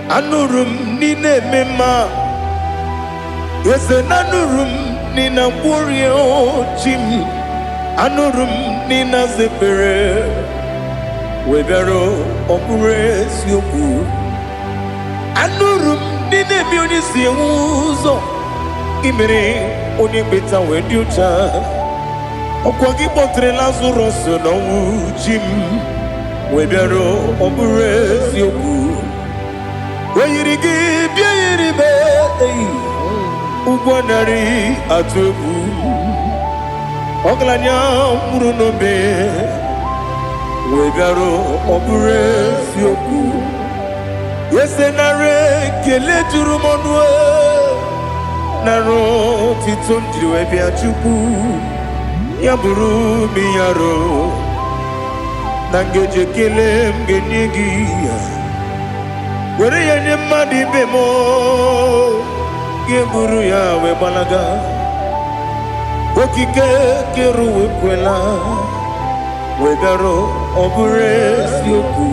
Anurum nine mema. Yes, anurum nina warrior Jim. Anurum nina zepere. Webero opures yoku. Anurum nine bionisi uzo. Imere oni beta weducha. Okwagi potre Lazarus no Jim. Webero opures yoku. Weyirigi biayiribe Ugwanari atubu Oglanya murunobe Wegaro obure sioku Yesenare kele jurumonwe Naro titondiriwe biachuku Yaburu miyaro Nangeje kele mgenyigia Were yenye madi bemo Geburu ya we balaga Okike keru we kwela Wegaro obure sioku